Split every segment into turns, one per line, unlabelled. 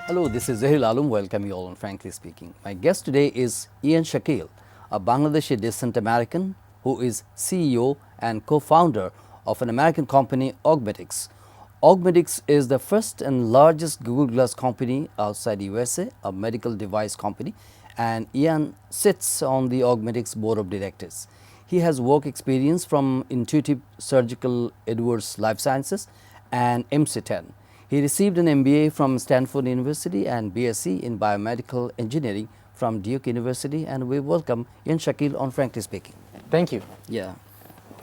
Hello, this is Zahil Alum. Welcome you all on Frankly Speaking. My guest today is Ian Shakil, a Bangladeshi descent American who is CEO and co-founder of an American company, Augmetics. Augmetics is the first and largest Google Glass company outside USA, a medical device company, and Ian sits on the Augmetics board of directors. He has work experience from Intuitive Surgical Edwards Life Sciences and MC10. He received an MBA from Stanford University and BSc in Biomedical Engineering from Duke University, and we welcome Ian Shakil on Frankly Speaking.
Thank you.
Yeah,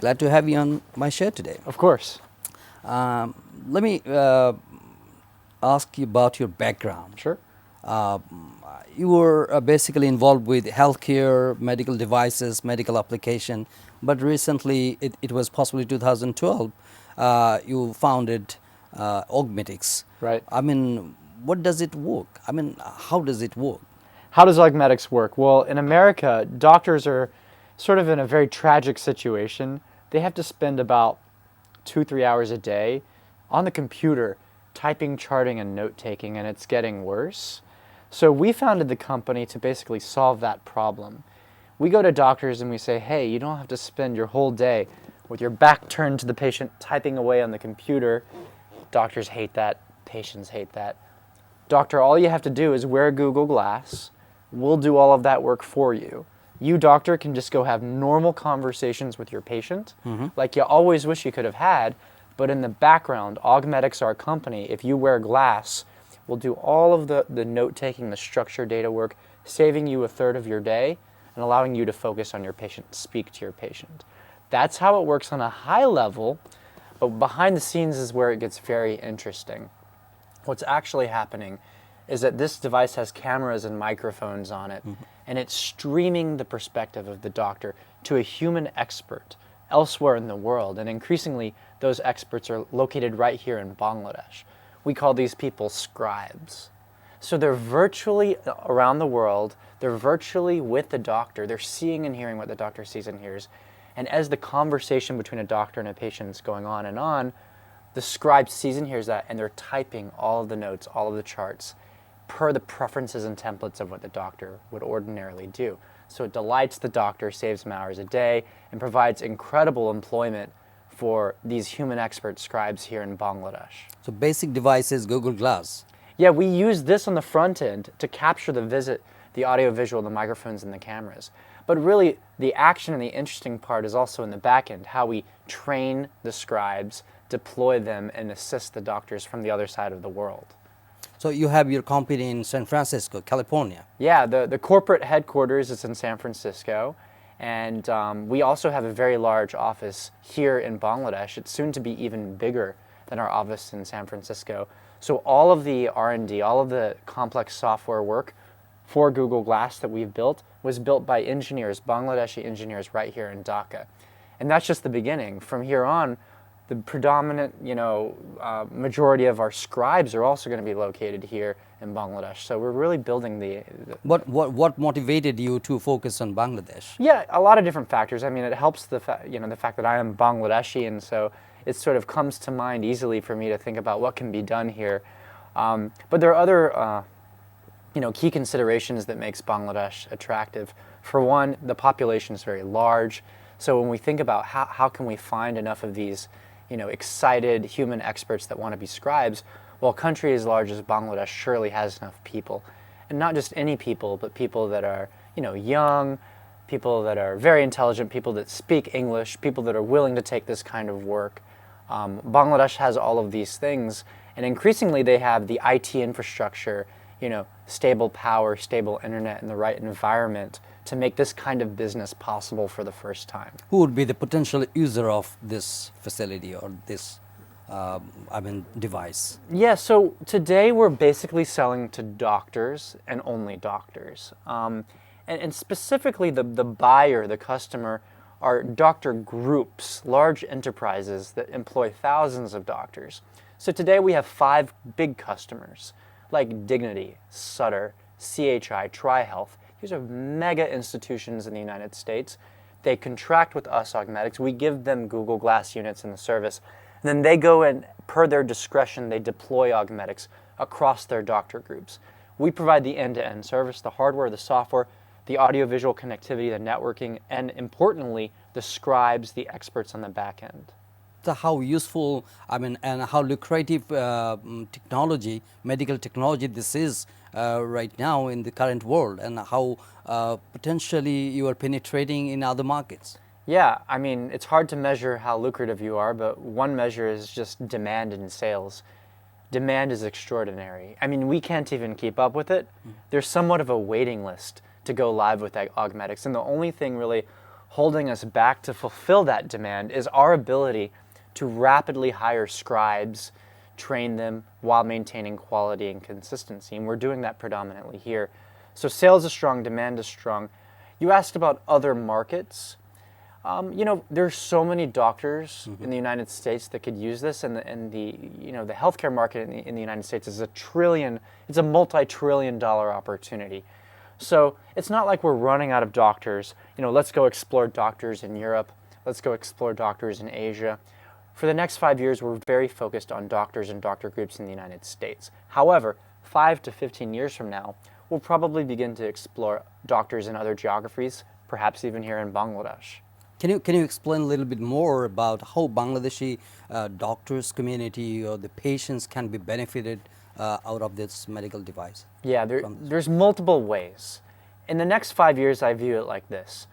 glad to have you on my show today.
Of course.
Let me ask you about your background.
Sure.
You were basically involved with healthcare, medical devices, medical application, but recently, it was possibly 2012, you founded Augmetics.
Right.
I mean, what does it work? I mean, how does it work?
How does Augmetics work? Well, in America, doctors are sort of in a very tragic situation. They have to spend about 2-3 hours a day on the computer typing, charting, and note-taking, and it's getting worse. So we founded the company to basically solve that problem. We go to doctors and we say, hey, you don't have to spend your whole day with your back turned to the patient typing away on the computer. Doctors hate that. Patients hate that. Doctor, all you have to do is wear Google Glass. We'll do all of that work for you. You, doctor, can just go have normal conversations with your patient, like you always wish you could have had, but in the background, Augmetics, our company, if you wear glass, will do all of the note-taking, the structured data work, saving you a third of your day and allowing you to focus on your patient, speak to your patient. That's how it works on a high level. But behind the scenes is where it gets very interesting. What's actually happening is that this device has cameras and microphones on it, and it's streaming the perspective of the doctor to a human expert elsewhere in the world. And increasingly, those experts are located right here in Bangladesh. We call these people scribes. So they're virtually around the world. They're virtually with the doctor. They're seeing and hearing what the doctor sees and hears. And as the conversation between a doctor and a patient is going on, the scribe sees and hears that, and they're typing all of the notes, all of the charts, per the preferences and templates of what the doctor would ordinarily do. So it delights the doctor, saves them hours a day, and provides incredible employment for these human expert scribes here in Bangladesh.
So basic device is Google Glass.
Yeah, we use this on the front end to capture the visit, the audio visual, the microphones, and the cameras. But really, the action and the interesting part is also in the back end, how we train the scribes, deploy them, and assist the doctors from the other side of the world.
So you have your company in San Francisco, California.
Yeah, the corporate headquarters is in San Francisco, and we also have a very large office here in Bangladesh. It's soon to be even bigger than our office in San Francisco. So all of the R&D, all of the complex software work for Google Glass that we've built was built by engineers, Bangladeshi engineers right here in Dhaka. And that's just the beginning. From here on, the predominant, majority of our scribes are also going to be located here in Bangladesh. So we're really building
What motivated you to focus on Bangladesh?
Yeah, a lot of different factors. I mean, it helps the fact that I am Bangladeshi, and so it sort of comes to mind easily for me to think about what can be done here. But there are other key considerations that makes Bangladesh attractive. For one, the population is very large. So when we think about how can we find enough of these, excited human experts that want to be scribes, well, a country as large as Bangladesh surely has enough people. And not just any people, but people that are, young, people that are very intelligent, people that speak English, people that are willing to take this kind of work. Bangladesh has all of these things, and increasingly they have the IT infrastructure, stable power, stable internet, and the right environment to make this kind of business possible for the first time.
Who would be the potential user of this facility or this, device?
Yeah, so today we're basically selling to doctors and only doctors. And specifically the buyer, the customer, are doctor groups, large enterprises that employ thousands of doctors. So today we have 5 big customers, like Dignity, Sutter, CHI, TriHealth. These are mega institutions in the United States. They contract with us, Augmetics. We give them Google Glass units in the service, then they go and, per their discretion, they deploy augmetics across their doctor groups. We provide the end-to-end service, the hardware, the software, the audiovisual connectivity, the networking, and importantly, the scribes, the experts on the back end.
So how useful, I mean, and how lucrative technology, medical technology this is right now in the current world, and how potentially you are penetrating in other markets.
Yeah, I mean, it's hard to measure how lucrative you are, but one measure is just demand in sales. Demand is extraordinary. I mean, we can't even keep up with it. There's somewhat of a waiting list to go live with augmetics, and the only thing really holding us back to fulfill that demand is our ability to rapidly hire scribes, train them while maintaining quality and consistency, and we're doing that predominantly here. So sales is strong, demand is strong. You asked about other markets. You know, there's so many doctors in the United States that could use this, and the you know, the healthcare market in the United States is it's a multi-trillion-dollar opportunity. So it's not like we're running out of doctors. You know, let's go explore doctors in Europe. Let's go explore doctors in Asia. For the next 5 years, we're very focused on doctors and doctor groups in the United States. However, 5 to 15 years from now, we'll probably begin to explore doctors in other geographies, perhaps even here in Bangladesh.
Can you explain a little bit more about how Bangladeshi doctors community or the patients can be benefited out of this medical device?
Yeah, there's multiple ways. In the next 5 years, I view it like this.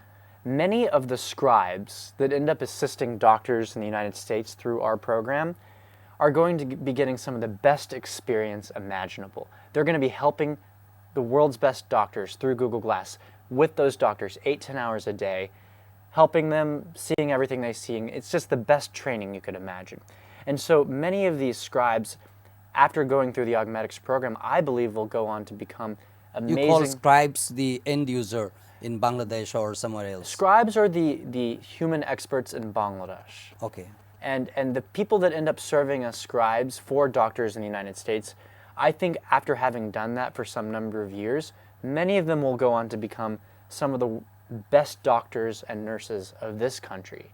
Many of the scribes that end up assisting doctors in the United States through our program are going to be getting some of the best experience imaginable. They're going to be helping the world's best doctors through Google Glass with those doctors 8-10 hours a day, helping them, seeing everything they see. It's just the best training you could imagine. And so many of these scribes, after going through the augmetics program, I believe will go on to become amazing.
You call scribes the end user in Bangladesh or somewhere else?
Scribes are the human experts in Bangladesh.
Okay.
And the people that end up serving as scribes for doctors in the United States, I think after having done that for some number of years, many of them will go on to become some of the best doctors and nurses of this country.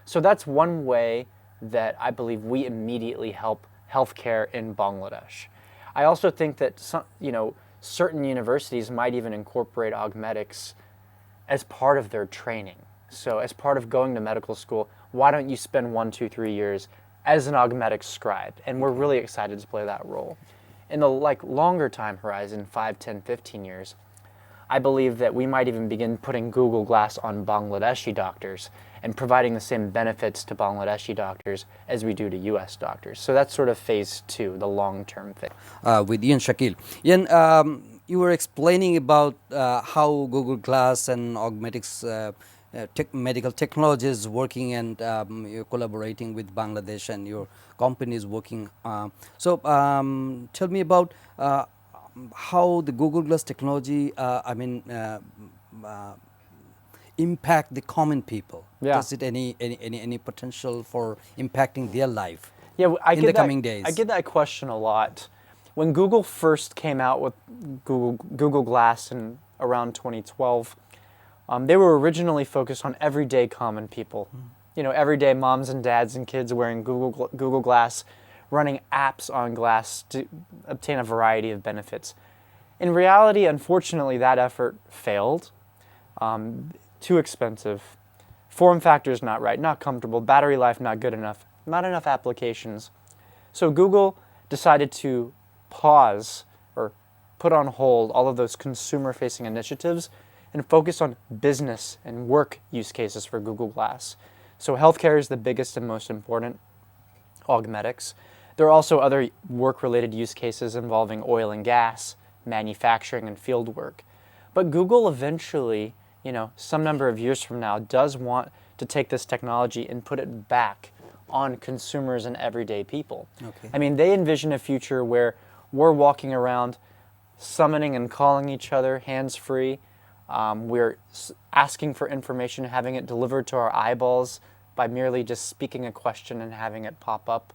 So that's one way that I believe we immediately help healthcare in Bangladesh. I also think that certain universities might even incorporate augmetics as part of their training. So as part of going to medical school, why don't you spend 1, 2, 3 years as an augmetics scribe? And we're really excited to play that role. In the longer time horizon, 5, 10, 15 years, I believe that we might even begin putting Google Glass on Bangladeshi doctors and providing the same benefits to Bangladeshi doctors as we do to US doctors. So that's sort of phase 2, the long-term phase.
With Ian Shakil. Ian, you were explaining about how Google Glass and augmetics medical technology is working, and you're collaborating with Bangladesh and your company is working. So tell me about how the Google Glass technology, impact the common people.
Yeah.
Does it any potential for impacting their life?
Yeah,
in the coming days?
I get that question a lot. When Google first came out with Google Glass in around 2012, they were originally focused on everyday common people. You know, everyday moms and dads and kids wearing Google Glass, running apps on Glass to obtain a variety of benefits. In reality, unfortunately, that effort failed. Too expensive. Form factor's not right, not comfortable. Battery life not good enough. Not enough applications. So Google decided to pause or put on hold all of those consumer-facing initiatives and focus on business and work use cases for Google Glass. So healthcare is the biggest and most important, augmetics. There are also other work-related use cases involving oil and gas, manufacturing, and field work. But Google eventually, some number of years from now, does want to take this technology and put it back on consumers and everyday people.
Okay.
I mean, they envision a future where we're walking around summoning and calling each other hands-free. We're asking for information, having it delivered to our eyeballs by merely just speaking a question and having it pop up.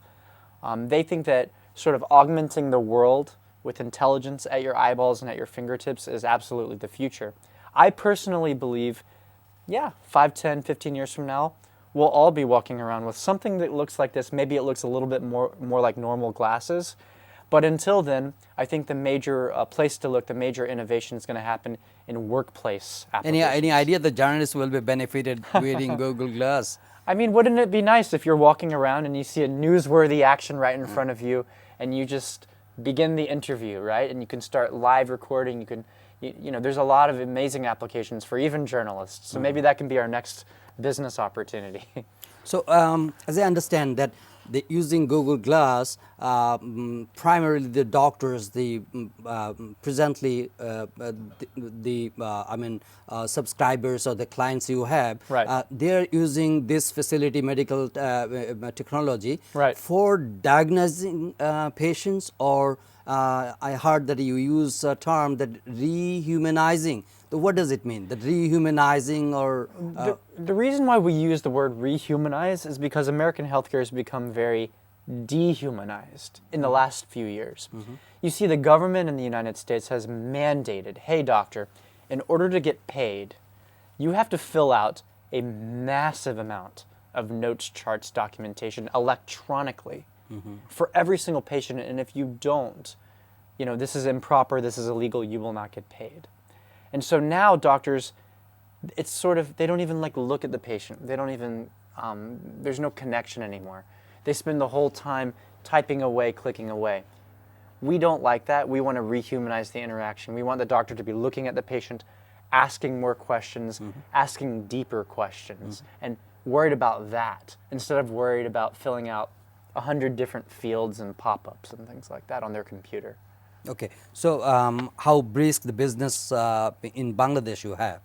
They think that sort of augmenting the world with intelligence at your eyeballs and at your fingertips is absolutely the future. I personally believe, 5, 10, 15 years from now, we'll all be walking around with something that looks like this. Maybe it looks a little bit more like normal glasses. But until then, I think the major place to look, the major innovation is going to happen in workplace applications.
Any idea the journalists will be benefited wearing Google Glass?
I mean, wouldn't it be nice if you're walking around and you see a newsworthy action right in front of you, and you just begin the interview, right? And you can start live recording. You can, you know, there's a lot of amazing applications for even journalists. So maybe that can be our next business opportunity.
So, as I understand that using Google Glass, primarily the doctors, presently subscribers or the clients you have,
Right.
they're using this facility medical technology
Right.
for diagnosing patients, or I heard that you use a term that rehumanizing. What does it mean? That rehumanizing, or
The reason why we use the word rehumanize is because American healthcare has become very dehumanized in the last few years. You see, the government in the United States has mandated, hey doctor, in order to get paid, you have to fill out a massive amount of notes, charts, documentation electronically for every single patient, and if you don't, you know, this is improper, this is illegal, you will not get paid. And so now doctors, it's sort of, they don't even like look at the patient. They don't even, there's no connection anymore. They spend the whole time typing away, clicking away. We don't like that. We want to rehumanize the interaction. We want the doctor to be looking at the patient, asking more questions, asking deeper questions, and worried about that instead of worried about filling out 100 different fields and pop-ups and things like that on their computer.
okay. So, how brisk the business in Bangladesh you have?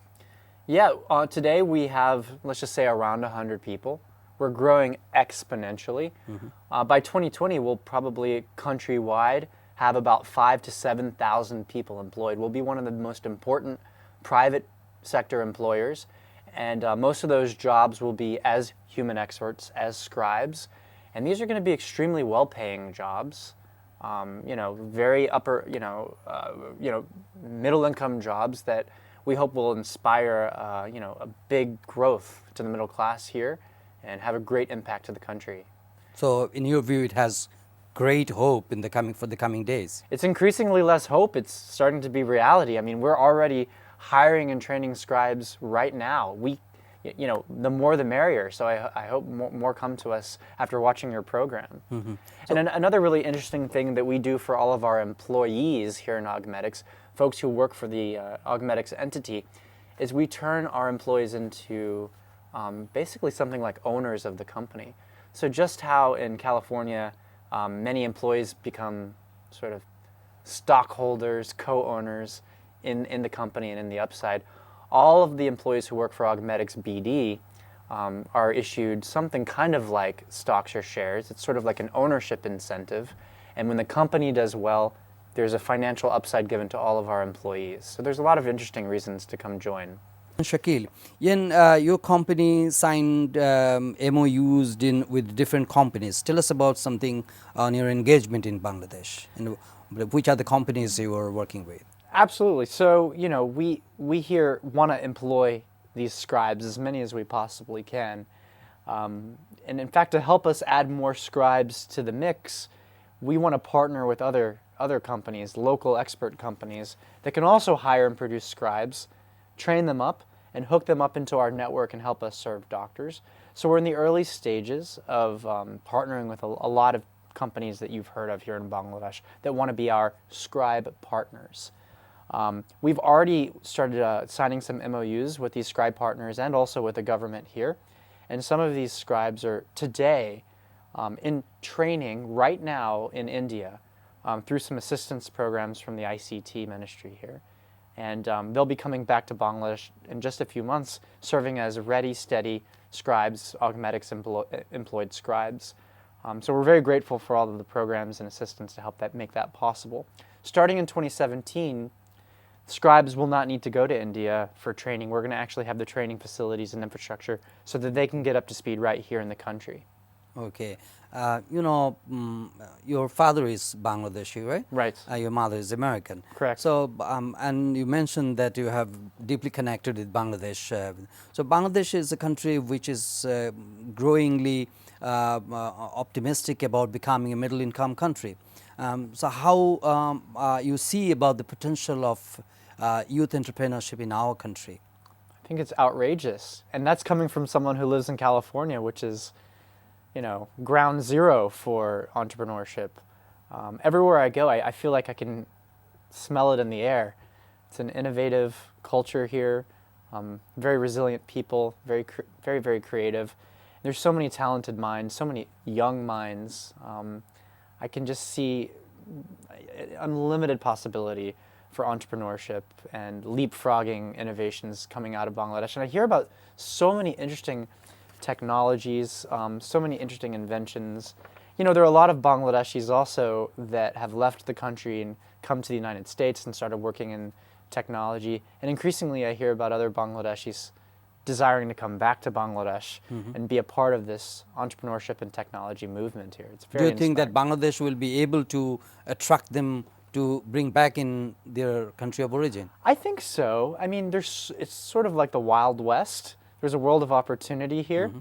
Yeah, today we have, let's just say, around 100 people. We're growing exponentially. By 2020, we'll probably countrywide have about 5,000 to 7,000 people employed. We'll be one of the most important private sector employers, and most of those jobs will be as human experts, as scribes, and these are going to be extremely well-paying jobs. You know, very upper, middle-income jobs that we hope will inspire, a big growth to the middle class here and have a great impact to the country.
So, in your view, it has great hope in for the coming days.
It's increasingly less hope. It's starting to be reality. I mean, we're already hiring and training scribes right now. The more the merrier. So I hope more come to us after watching your program. And another really interesting thing that we do for all of our employees here in Augmetics, folks who work for the Augmetics entity, is we turn our employees into basically something like owners of the company. So just how in California many employees become sort of stockholders, co-owners in the company and in the upside, all of the employees who work for Augmetics BD are issued something kind of like stocks or shares. It's sort of like an ownership incentive. And when the company does well, there's a financial upside given to all of our employees. So there's a lot of interesting reasons to come join.
Shakil, your company signed MOUs with different companies. Tell us about something on your engagement in Bangladesh, and which are the companies you are working with?
Absolutely. So, we here want to employ these scribes, as many as we possibly can. And in fact, to help us add more scribes to the mix, we want to partner with other companies, local expert companies, that can also hire and produce scribes, train them up, and hook them up into our network and help us serve doctors. So we're in the early stages of partnering with a lot of companies that you've heard of here in Bangladesh that want to be our scribe partners. We've already started signing some MOUs with these scribe partners and also with the government here. And some of these scribes are today in training right now in India through some assistance programs from the ICT ministry here. And they'll be coming back to Bangladesh in just a few months, serving as ready, steady scribes, Augmetics employed scribes. So we're very grateful for all of the programs and assistance to help make that possible. Starting in 2017, scribes will not need to go to India for training. We're going to actually have the training facilities and infrastructure so that they can get up to speed right here in the country.
Okay. Your father is Bangladeshi, right?
Right.
Your mother is American.
Correct.
So, and you mentioned that you have deeply connected with Bangladesh. So, Bangladesh is a country which is growingly optimistic about becoming a middle income country. So, how you see about the potential of youth entrepreneurship in our country?
I think it's outrageous. And that's coming from someone who lives in California, which is, ground zero for entrepreneurship. Everywhere I go, I feel like I can smell it in the air. It's an innovative culture here, very resilient people, very, very creative. There's so many talented minds, so many young minds. I can just see unlimited possibility for entrepreneurship and leapfrogging innovations coming out of Bangladesh. And I hear about so many interesting technologies, so many interesting inventions. There are a lot of Bangladeshis also that have left the country and come to the United States and started working in technology. And increasingly I hear about other Bangladeshis desiring to come back to Bangladesh and be a part of this entrepreneurship and technology movement here. It's very
Do you think that
inspiring.
Bangladesh will be able to attract them to bring back in their country of origin?
I think so. I mean, it's sort of like the Wild West. There's a world of opportunity here.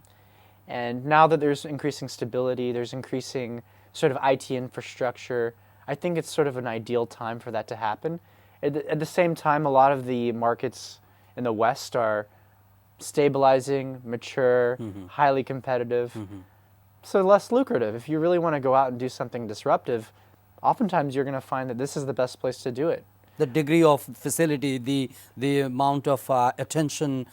And now that there's increasing stability, there's increasing sort of IT infrastructure, I think it's sort of an ideal time for that to happen. At the same time, a lot of the markets in the West are stabilizing, mature, highly competitive, so less lucrative. If you really want to go out and do something disruptive, oftentimes you're going to find that this is the best place to do it.
The degree of facility, the amount of attention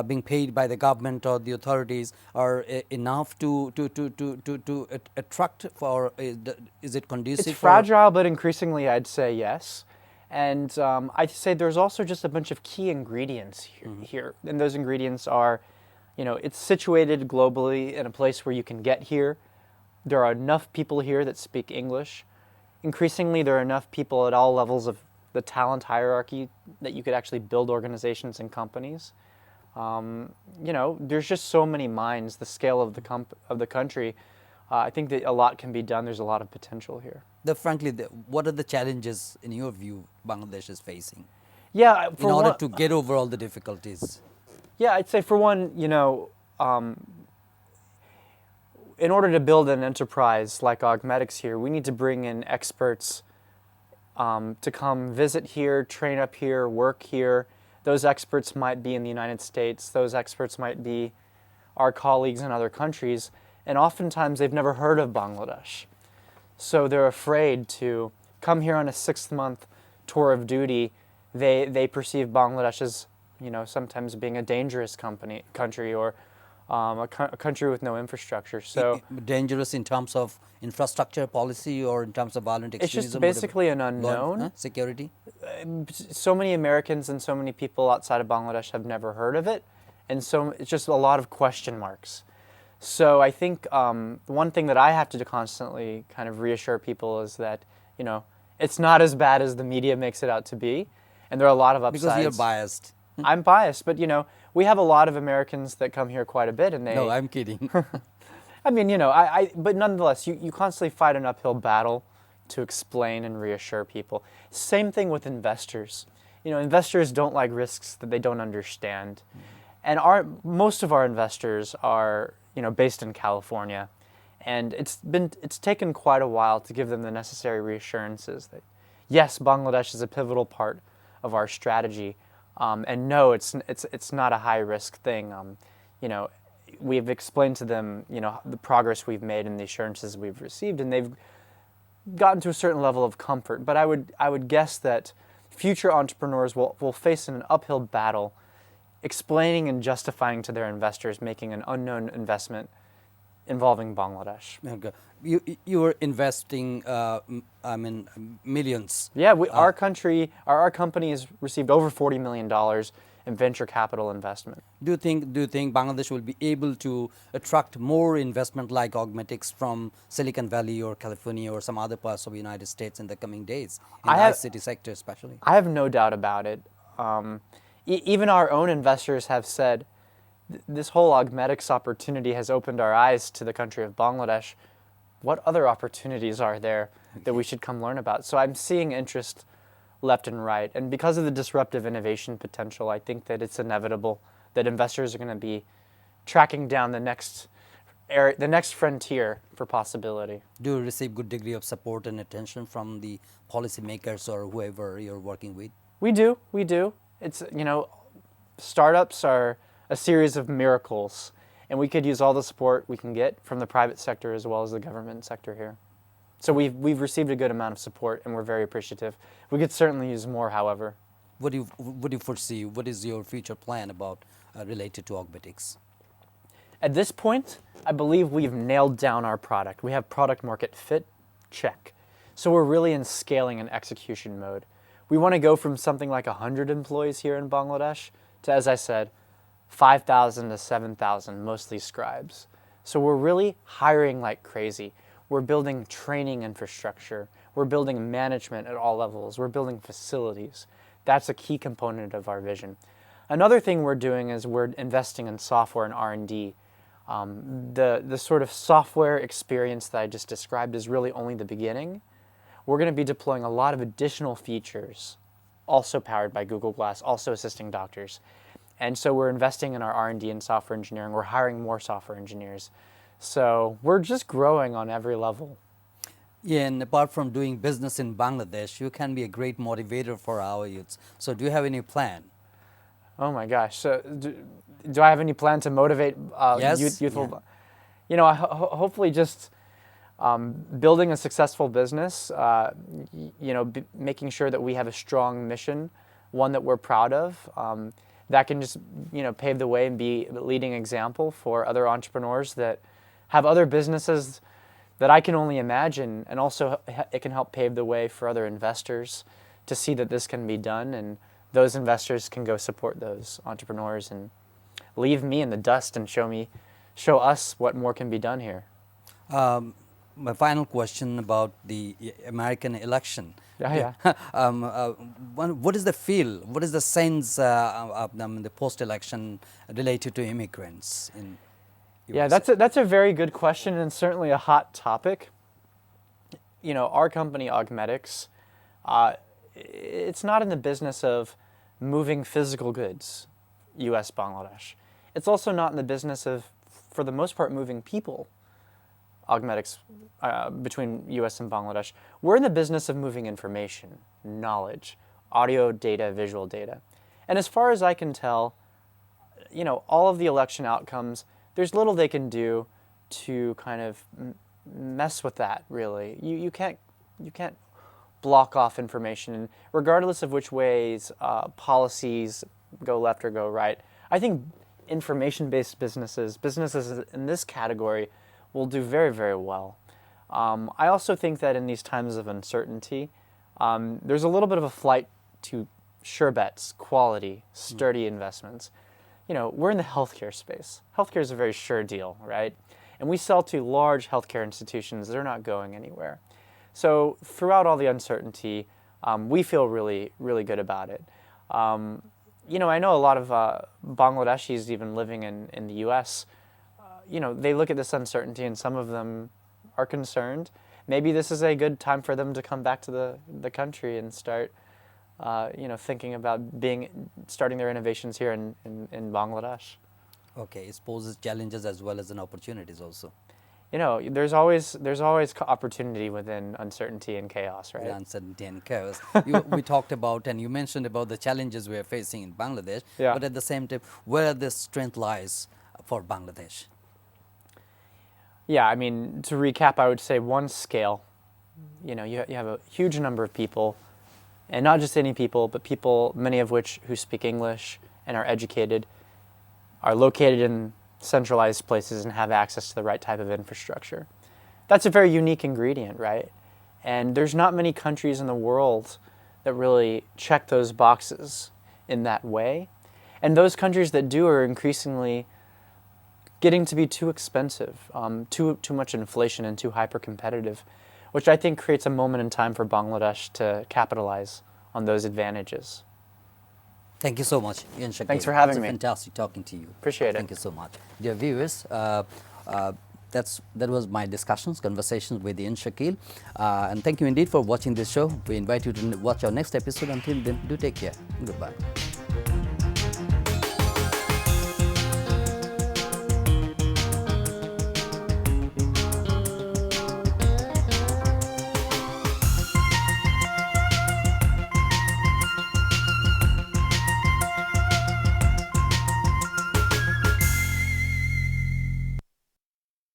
being paid by the government or the authorities are enough to attract for. Is it conducive?
It's fragile, but increasingly I'd say yes. And I'd say there's also just a bunch of key ingredients here. And those ingredients are, it's situated globally in a place where you can get here. There are enough people here that speak English. Increasingly, there are enough people at all levels of the talent hierarchy that you could actually build organizations and companies. There's just so many minds, the scale of the country. I think that a lot can be done. There's a lot of potential here.
Frankly, what are the challenges in your view Bangladesh is facing?
Yeah,
in order to get over all the difficulties?
Yeah, I'd say for one, in order to build an enterprise like Augmetics here, we need to bring in experts to come visit here, train up here, work here. Those experts might be in the United States. Those experts might be our colleagues in other countries. And oftentimes they've never heard of Bangladesh. So they're afraid to come here on a 6-month tour of duty. They perceive Bangladesh as, sometimes being a dangerous country or a country with no infrastructure. So
dangerous in terms of infrastructure policy or in terms of violent extremism?
It's just basically an unknown.
Security?
So many Americans and so many people outside of Bangladesh have never heard of it. And so it's just a lot of question marks. So I think one thing that I have to constantly kind of reassure people is that, it's not as bad as the media makes it out to be. And there are a lot of upsides.
Because you're biased.
I'm biased, but we have a lot of Americans that come here quite a bit, and they.
No, I'm kidding.
I mean, but nonetheless, you constantly fight an uphill battle to explain and reassure people. Same thing with investors. Investors don't like risks that they don't understand, and most of our investors are based in California, and it's taken quite a while to give them the necessary reassurances that yes, Bangladesh is a pivotal part of our strategy. And no, it's not a high risk thing. We've explained to them, the progress we've made and the assurances we've received, and they've gotten to a certain level of comfort. But I would guess that future entrepreneurs will face an uphill battle, explaining and justifying to their investors making an unknown investment involving Bangladesh.
Okay. You were investing, millions.
Yeah, our company has received over $40 million in venture capital investment.
Do you think Bangladesh will be able to attract more investment like Augmetics from Silicon Valley or California or some other parts of the United States in the coming days, in the ICT sector especially?
I have no doubt about it. Even our own investors have said, this whole augmetics opportunity has opened our eyes to the country of Bangladesh. What other opportunities are there that we should come learn about? So I'm seeing interest left and right. And because of the disruptive innovation potential, I think that it's inevitable that investors are going to be tracking down the next frontier for possibility.
Do you receive good degree of support and attention from the policymakers or whoever you're working with?
We do. It's, startups are a series of miracles, and we could use all the support we can get from the private sector as well as the government sector here. So we've received a good amount of support, and we're very appreciative. We could certainly use more, however.
What do you foresee? What is your future plan about related to augmetics?
At this point, I believe we've nailed down our product. We have product market fit, check. So we're really in scaling and execution mode. We want to go from something like 100 employees here in Bangladesh to, as I said, 5,000 to 7,000, mostly scribes. So we're really hiring like crazy. We're building training infrastructure. We're building management at all levels. We're building facilities. That's a key component of our vision. Another thing we're doing is we're investing in software and R&D. The sort of software experience that I just described is really only the beginning. We're going to be deploying a lot of additional features, also powered by Google Glass, also assisting doctors. And so we're investing in our R&D and software engineering. We're hiring more software engineers. So we're just growing on every level.
Yeah, and apart from doing business in Bangladesh, you can be a great motivator for our youths. So do you have any plan?
Oh my gosh. So do I have any plan to motivate
Yes,
youthful? Yeah. Hopefully just building a successful business, making sure that we have a strong mission, one that we're proud of, that can just, pave the way and be a leading example for other entrepreneurs that have other businesses that I can only imagine, and also it can help pave the way for other investors to see that this can be done, and those investors can go support those entrepreneurs and leave me in the dust and show us what more can be done here.
My final question about the American election.
Yeah.
What is the feel? What is the sense of the post-election related to immigrants in USA?
Yeah, that's a very good question, and certainly a hot topic. Our company, Augmetics, it's not in the business of moving physical goods, U.S., Bangladesh. It's also not in the business of, for the most part, moving people, Augmetics, between U.S. and Bangladesh. We're in the business of moving information, knowledge, audio data, visual data. And as far as I can tell, all of the election outcomes, there's little they can do to kind of mess with that, really. You can't block off information, and regardless of which ways policies go left or go right, I think information-based businesses in this category will do very, very well. I also think that in these times of uncertainty, there's a little bit of a flight to sure bets, quality, sturdy investments. We're in the healthcare space. Healthcare is a very sure deal, right? And we sell to large healthcare institutions. They're not going anywhere. So throughout all the uncertainty, we feel really, really good about it. I know a lot of Bangladeshis even living in the U.S., they look at this uncertainty and some of them are concerned. Maybe this is a good time for them to come back to the country and start, thinking about starting their innovations here in Bangladesh.
Okay, it poses challenges as well as opportunities also.
There's always opportunity within uncertainty and chaos, right?
Uncertainty and chaos. We talked about and you mentioned about the challenges we are facing in Bangladesh,
Yeah.
but at the same time, where the strength lies for Bangladesh?
Yeah, to recap, I would say one, scale. You have a huge number of people, and not just any people, but people, many of which who speak English and are educated, are located in centralized places and have access to the right type of infrastructure. That's a very unique ingredient, right? And there's not many countries in the world that really check those boxes in that way. And those countries that do are increasingly getting to be too expensive, too much inflation and too hyper-competitive, which I think creates a moment in time for Bangladesh to capitalize on those advantages.
Thank you so much, Ian Shakil.
Thanks for having
It's
me.
fantastic talking to you.
Appreciate it.
Thank you so much. Dear viewers, that was my conversations with Ian Shakil. And thank you indeed for watching this show. We invite you to watch our next episode. Until then, do take care. Goodbye.